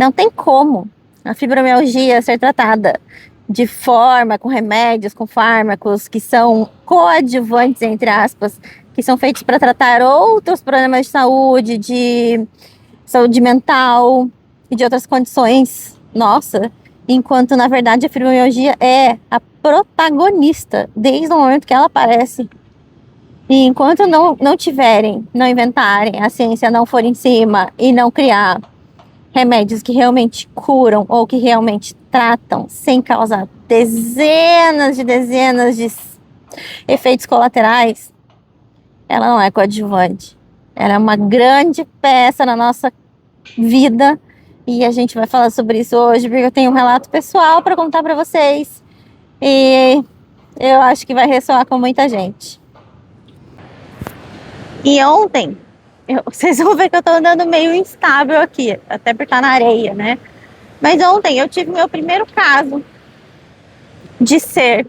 Não tem como a fibromialgia ser tratada de forma com remédios, com fármacos que são coadjuvantes, entre aspas, que são feitos para tratar outros problemas de saúde mental e de outras condições, nossa, enquanto na verdade a fibromialgia é a protagonista desde o momento que ela aparece. E enquanto não inventarem, a ciência não for em cima e não criar remédios que realmente curam ou que realmente tratam sem causar dezenas de efeitos colaterais, ela não é coadjuvante. Ela é uma grande peça na nossa vida e a gente vai falar sobre isso hoje porque eu tenho um relato pessoal para contar para vocês e eu acho que vai ressoar com muita gente. E ontem, vocês vão ver que eu tô andando meio instável aqui, até porque tá na areia, né? Mas ontem eu tive meu primeiro caso de ser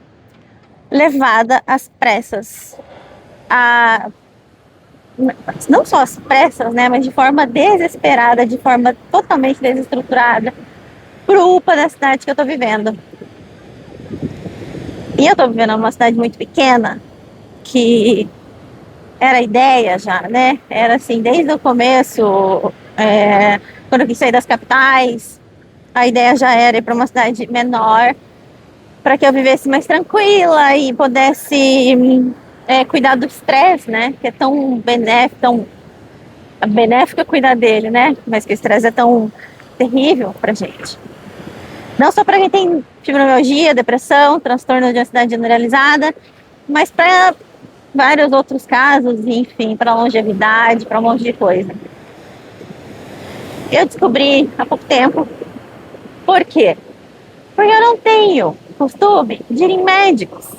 levada às pressas, não só às pressas, né? Mas de forma desesperada, de forma totalmente desestruturada, pro UPA da cidade que eu tô vivendo. E eu tô vivendo numa cidade muito pequena, que era a ideia já, né? Era assim, desde o começo, quando eu quis sair das capitais, a ideia já era ir para uma cidade menor, para que eu vivesse mais tranquila e pudesse cuidar do estresse, né? Que é tão benéfico cuidar dele, né? Mas que o estresse é tão terrível pra gente. Não só para quem tem fibromialgia, depressão, transtorno de ansiedade generalizada, mas para vários outros casos, enfim, para longevidade, para um monte de coisa. Eu descobri há pouco tempo. Por quê? Porque eu não tenho costume de ir em médicos.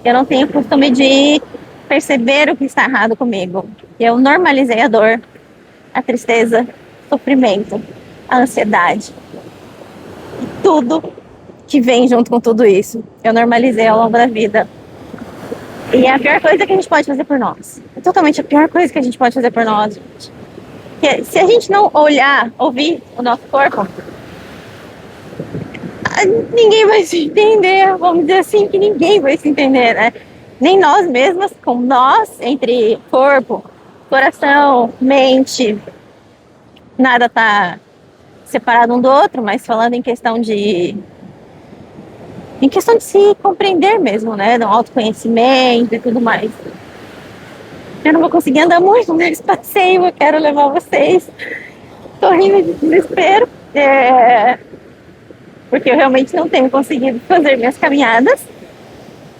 Eu não tenho costume de perceber o que está errado comigo. Eu normalizei a dor, a tristeza, o sofrimento, a ansiedade. E tudo que vem junto com tudo isso, eu normalizei ao longo da vida. E é a pior coisa que a gente pode fazer por nós. É totalmente a pior coisa que a gente pode fazer por nós, gente. Porque se a gente não olhar, ouvir o nosso corpo, ninguém vai se entender, vamos dizer assim, que ninguém vai se entender, né? Nem nós mesmas, como nós, entre corpo, coração, mente, nada tá separado um do outro, mas falando em questão de se compreender mesmo, né? Do autoconhecimento e tudo mais. Eu não vou conseguir andar muito nesse passeio, eu quero levar vocês. Tô rindo de desespero, porque eu realmente não tenho conseguido fazer minhas caminhadas.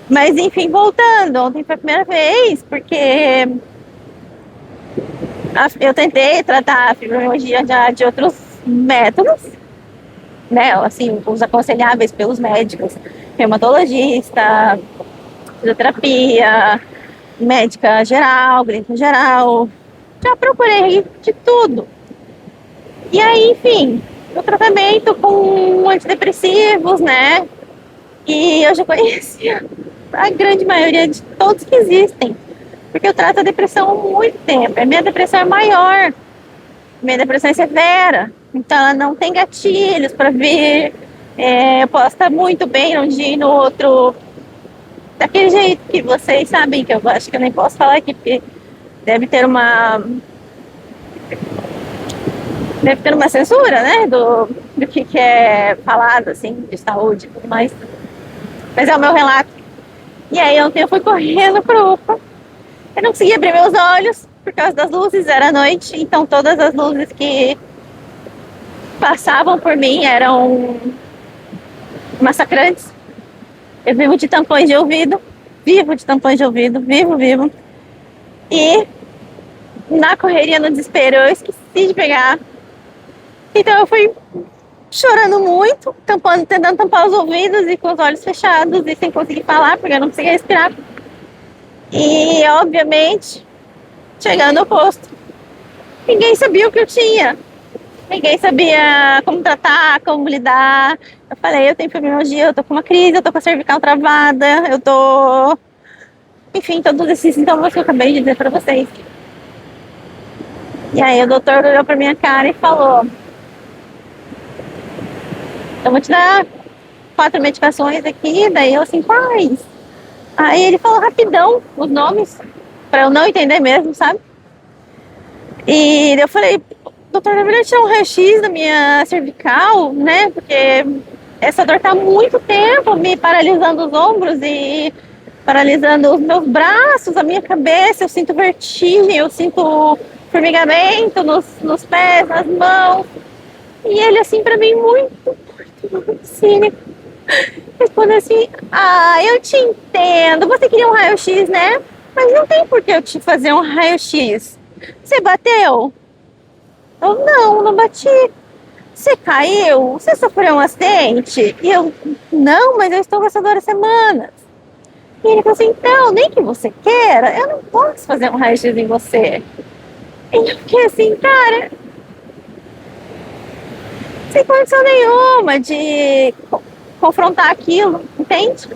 Mas enfim, voltando, ontem foi a primeira vez, porque eu tentei tratar a fibromialgia já de outros métodos, né? Assim, os aconselháveis pelos médicos, reumatologista, fisioterapia, médica geral, clínica geral. Já procurei de tudo. E aí, enfim, o tratamento com antidepressivos, né? E eu já conhecia a grande maioria de todos que existem. Porque eu trato a depressão há muito tempo. A minha depressão é maior. Minha depressão é severa. Então ela não tem gatilhos para vir. Eu posso estar muito bem num dia e no outro. Daquele jeito que vocês sabem, que eu acho que eu nem posso falar aqui, porque deve ter uma censura, né? Do que é falado, assim, de saúde e tudo mais. Mas é o meu relato. E aí ontem eu fui correndo pro UPA. Eu não conseguia abrir meus olhos por causa das luzes, era noite, então todas as luzes que passavam por mim eram massacrantes. Eu vivo de tampões de ouvido, vivo. E na correria, no desespero, eu esqueci de pegar. Então eu fui chorando muito, tentando tampar os ouvidos e com os olhos fechados e sem conseguir falar, porque eu não conseguia respirar. E, obviamente, chegando ao posto, ninguém sabia o que eu tinha. Ninguém sabia como tratar, como lidar. Eu falei, eu tenho fibromialgia, eu tô com uma crise, eu tô com a cervical travada, eu tô... Enfim, todos esses sintomas que eu acabei de dizer pra vocês. E aí o doutor olhou pra minha cara e falou: eu vou te dar 4 medicações aqui. Daí eu assim, quais? Aí ele falou rapidão os nomes, pra eu não entender mesmo, sabe? E eu falei, doutor, na verdade tirar um raio-x da minha cervical, né? Porque essa dor tá há muito tempo me paralisando os ombros e paralisando os meus braços, a minha cabeça. Eu sinto vertigem, eu sinto formigamento nos pés, nas mãos. E ele, assim, pra mim, muito cínico, responde assim: ah, eu te entendo, você queria um raio-x, né? Mas não tem por que eu te fazer um raio-x. Você bateu? Eu, não bati. Você caiu? Você sofreu um acidente? E eu, não, mas eu estou com essa dor há semanas. E ele falou assim, então, nem que você queira, eu não posso fazer um raio-x em você. E eu fiquei assim, cara, sem condição nenhuma de confrontar aquilo, entende?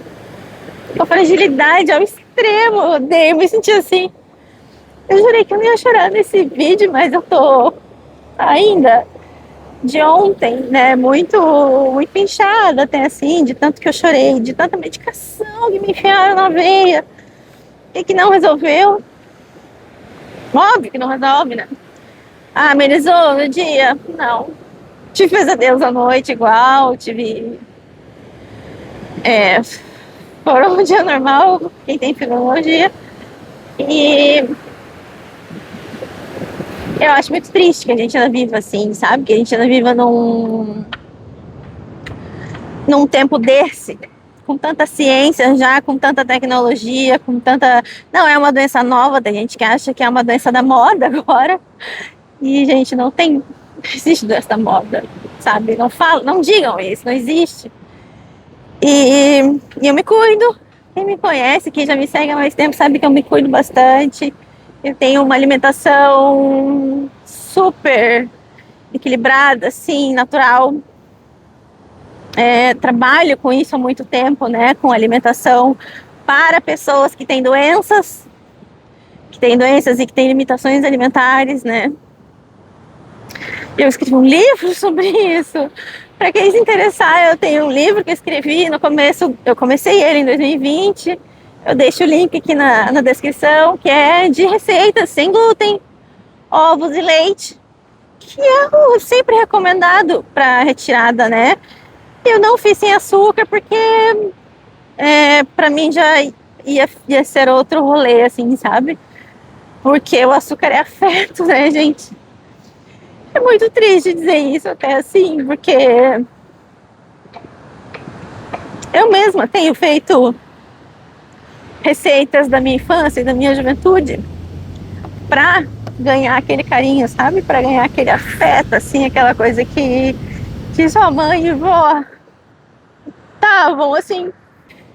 Com fragilidade ao extremo, eu odeio me sentir assim. Eu jurei que eu não ia chorar nesse vídeo, mas eu tô ainda de ontem, né, muito inchada até assim, de tanto que eu chorei, de tanta medicação que me enfiaram na veia e que não resolveu. Óbvio que não resolve, né? Ah, amenizou no dia? Não. Tive pesadelos à noite igual, tive... Foram um dia normal, quem tem filologia. E eu acho muito triste que a gente ainda viva assim, sabe? Que a gente ainda viva num tempo desse, com tanta ciência já, com tanta tecnologia, com tanta... Não é uma doença nova, tem gente que acha que é uma doença da moda agora. E, gente, não existe doença da moda, sabe? Não falam, não digam isso, não existe. E eu me cuido. Quem me conhece, quem já me segue há mais tempo, sabe que eu me cuido bastante. Eu tenho uma alimentação super equilibrada, assim, natural. Trabalho com isso há muito tempo, né? Com alimentação para pessoas que têm doenças e que têm limitações alimentares, né? Eu escrevi um livro sobre isso. Para quem se interessar, eu tenho um livro que eu escrevi no começo, eu comecei ele em 2020. Eu deixo o link aqui na descrição, que é de receitas sem glúten, ovos e leite, que é o sempre recomendado para retirada, né? Eu não fiz sem açúcar porque para mim já ia ser outro rolê, assim, sabe? Porque o açúcar é afeto, né, gente? É muito triste dizer isso até assim, porque eu mesma tenho feito receitas da minha infância e da minha juventude para ganhar aquele carinho, sabe? Para ganhar aquele afeto, assim, aquela coisa que sua mãe e vó estavam, assim.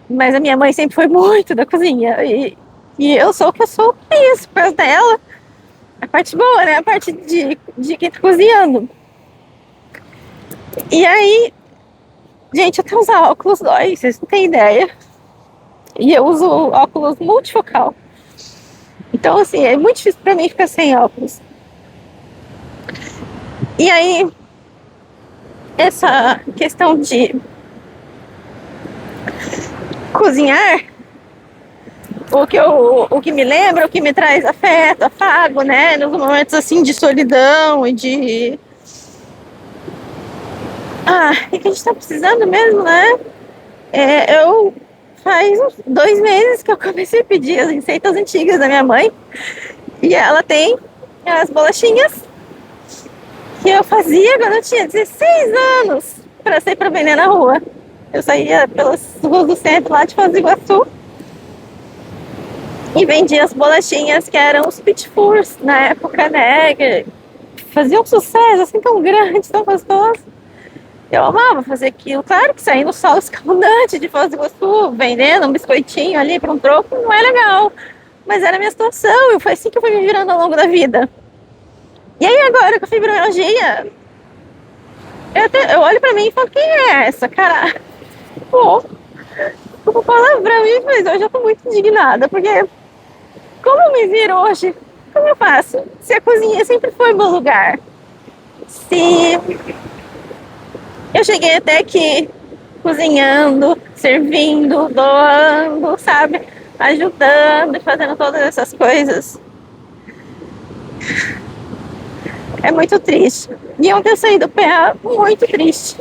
Mas a minha mãe sempre foi muito da cozinha e eu sou o que eu sou isso, por causa dela. A parte boa, né? A parte de quem tá cozinhando. E aí, gente, até usar óculos dói, vocês não têm ideia. E eu uso óculos multifocal. Então, assim, é muito difícil pra mim ficar sem óculos. E aí, essa questão de cozinhar, o que me lembra, o que me traz afeto, afago, né? Nos momentos, assim, de solidão e de... o que a gente tá precisando mesmo, né? Eu faz uns 2 meses que eu comecei a pedir as receitas antigas da minha mãe. E ela tem as bolachinhas que eu fazia quando eu tinha 16 anos para sair para vender na rua. Eu saía pelas ruas do centro lá de Foz do Iguaçu e vendia as bolachinhas que eram os pitfurs na época, né? Que faziam um sucesso assim tão grande, tão gostoso. Eu amava fazer aquilo. Claro que sair no sol escaldante de Foz do Iguaçu, vendendo um biscoitinho ali para um troco, não é legal. Mas era a minha situação, e foi assim que eu fui me virando ao longo da vida. E aí agora com a fibromialgia, eu olho pra mim e falo, quem é essa, cara? Pô, desculpa o palavrão, mas hoje eu tô muito indignada, porque como eu me viro hoje? Como eu faço? Se a cozinha sempre foi meu lugar, se Eu cheguei até aqui cozinhando, servindo, doando, sabe? Ajudando, fazendo todas essas coisas. É muito triste. E ontem eu saí do PA muito triste,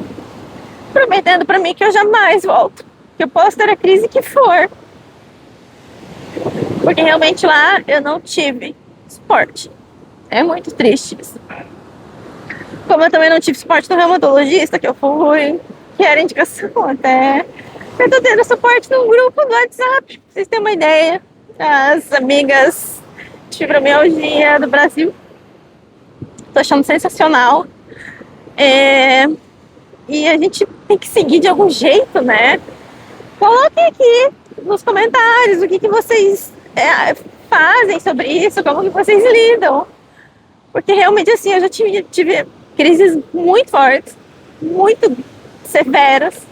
prometendo pra mim que eu jamais volto, que eu posso ter a crise que for, porque realmente lá eu não tive suporte. É muito triste isso. Como eu também não tive suporte do reumatologista que eu fui, que era indicação até. Eu tô tendo suporte num grupo do WhatsApp, pra vocês terem uma ideia. As amigas de fibromialgia do Brasil. Tô achando sensacional. E a gente tem que seguir de algum jeito, né? Coloquem aqui nos comentários o que vocês fazem sobre isso, como que vocês lidam. Porque realmente, assim, eu já tive crises muito fortes, muito severas.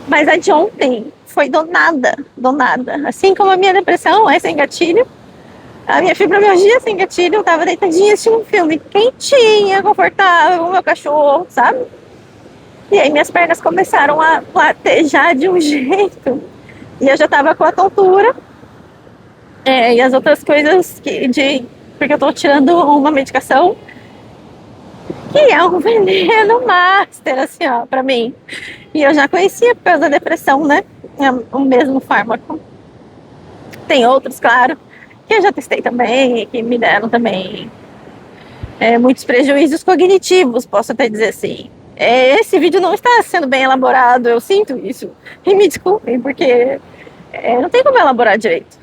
Mas a de ontem foi do nada, do nada. Assim como a minha depressão é sem gatilho, a minha fibromialgia é sem gatilho. Eu tava deitadinha assistindo um filme quentinha, confortável, com o meu cachorro, sabe? E aí minhas pernas começaram a latejar de um jeito. E eu já tava com a tontura. E as outras coisas porque eu tô tirando uma medicação que é um veneno master, assim, ó, pra mim. E eu já conhecia por causa da depressão, né? É o mesmo fármaco. Tem outros, claro, que eu já testei também, que me deram também muitos prejuízos cognitivos, posso até dizer assim. Esse vídeo não está sendo bem elaborado, eu sinto isso. E me desculpem, porque não tem como elaborar direito.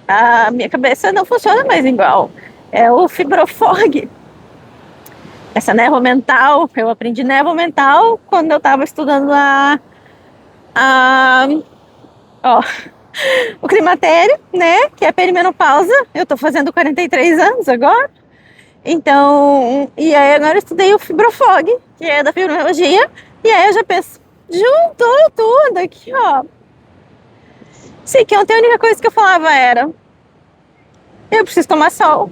A minha cabeça não funciona mais igual. É o fibrofog. Essa névoa mental, eu aprendi névoa mental quando eu estava estudando o climatério, né? Que é a perimenopausa. Eu tô fazendo 43 anos agora. Então, e aí agora eu estudei o fibrofog, que é da fibromialgia. E aí eu já penso, juntou tudo aqui, ó. Sei que ontem a única coisa que eu falava era: eu preciso tomar sol.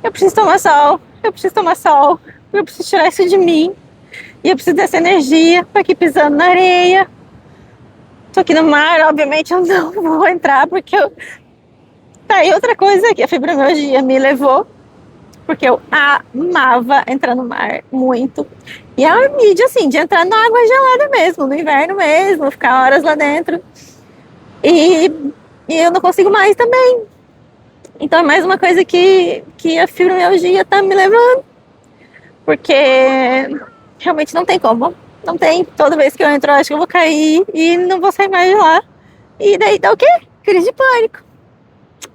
Eu preciso tomar sol. Eu preciso tomar sol. Eu preciso tirar isso de mim. E eu preciso dessa energia. Tô aqui pisando na areia. Tô aqui no mar, obviamente eu não vou entrar, porque tá aí outra coisa que a fibromialgia me levou, porque eu amava entrar no mar muito. E a mídia, assim, de entrar na água gelada mesmo, no inverno mesmo, ficar horas lá dentro. E eu não consigo mais também. Então é mais uma coisa que a fibromialgia tá me levando, porque realmente não tem como. Não tem. Toda vez que eu entro, eu acho que eu vou cair e não vou sair mais de lá. E daí dá o quê? Crise de pânico.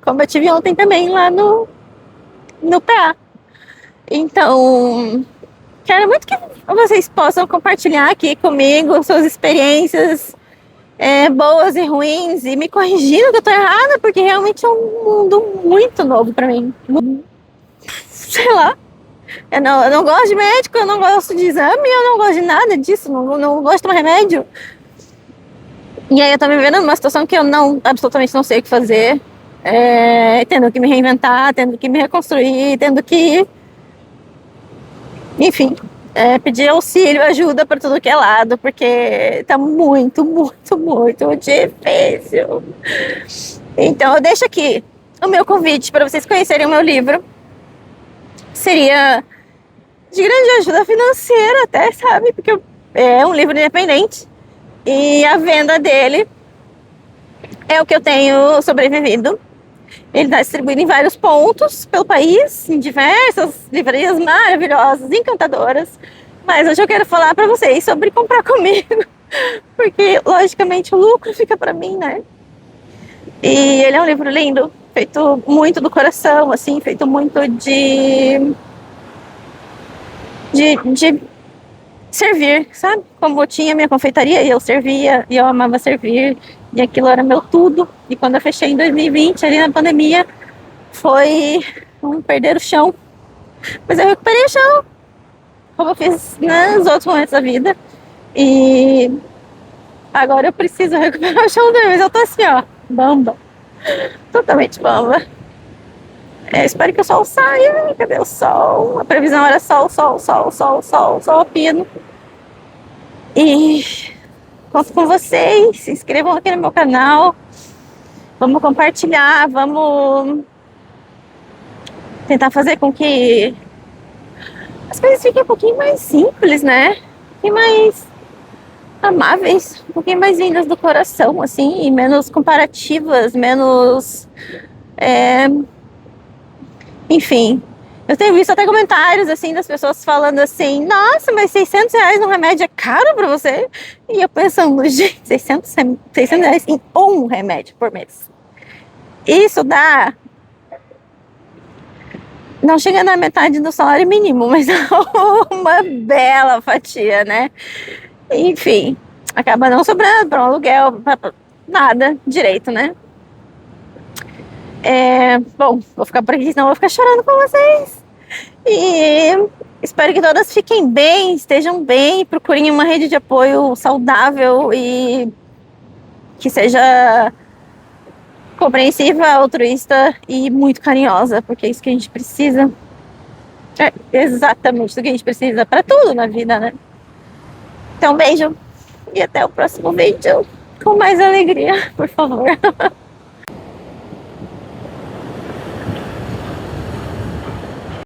Como eu tive ontem também lá no PA. Então, quero muito que vocês possam compartilhar aqui comigo suas experiências boas e ruins e me corrigindo que eu tô errada, porque realmente é um mundo muito novo pra mim. Sei lá. Eu não gosto de médico, eu não gosto de exame, eu não gosto de nada disso, não gosto de tomar remédio. E aí eu tô me vendo numa situação que eu absolutamente não sei o que fazer, tendo que me reinventar, tendo que me reconstruir, tendo que, enfim, pedir auxílio, ajuda para tudo que é lado, porque tá muito, muito, muito difícil. Então eu deixo aqui o meu convite para vocês conhecerem o meu livro. Seria de grande ajuda financeira até, sabe? Porque é um livro independente e a venda dele é o que eu tenho sobrevivido. Ele está distribuído em vários pontos pelo país, em diversas livrarias maravilhosas, encantadoras. Mas hoje eu quero falar para vocês sobre comprar comigo, porque logicamente o lucro fica para mim, né? E ele é um livro lindo, feito muito do coração, assim, feito muito de servir, sabe? Como eu tinha minha confeitaria e eu servia e eu amava servir e aquilo era meu tudo. E quando eu fechei em 2020, ali na pandemia, foi perder o chão. Mas eu recuperei o chão, como eu fiz nos outros momentos da vida. E agora eu preciso recuperar o chão dele, mas eu tô assim, ó, bamba. Totalmente bamba. Espero que o sol saia. Cadê o sol? A previsão era sol, pino. E conto com vocês. Se inscrevam aqui no meu canal. Vamos compartilhar, vamos tentar fazer com que as coisas fiquem um pouquinho mais simples, né? Um pouquinho mais amáveis, um pouquinho mais vindas do coração, assim, e menos comparativas, menos... Enfim, eu tenho visto até comentários, assim, das pessoas falando assim, nossa, mas R$ 600 no remédio é caro pra você? E eu pensando, gente, 600 reais em um remédio por mês. Isso dá... Não chega na metade do salário mínimo, mas uma bela fatia, né? Enfim, acaba não sobrando para um aluguel, para nada direito, né? Bom, vou ficar por aqui, senão vou ficar chorando com vocês. E espero que todas fiquem bem, estejam bem, procurem uma rede de apoio saudável e que seja compreensiva, altruísta e muito carinhosa, porque é isso que a gente precisa. É exatamente o que a gente precisa para tudo na vida, né? Então, beijo e até o próximo vídeo com mais alegria, por favor.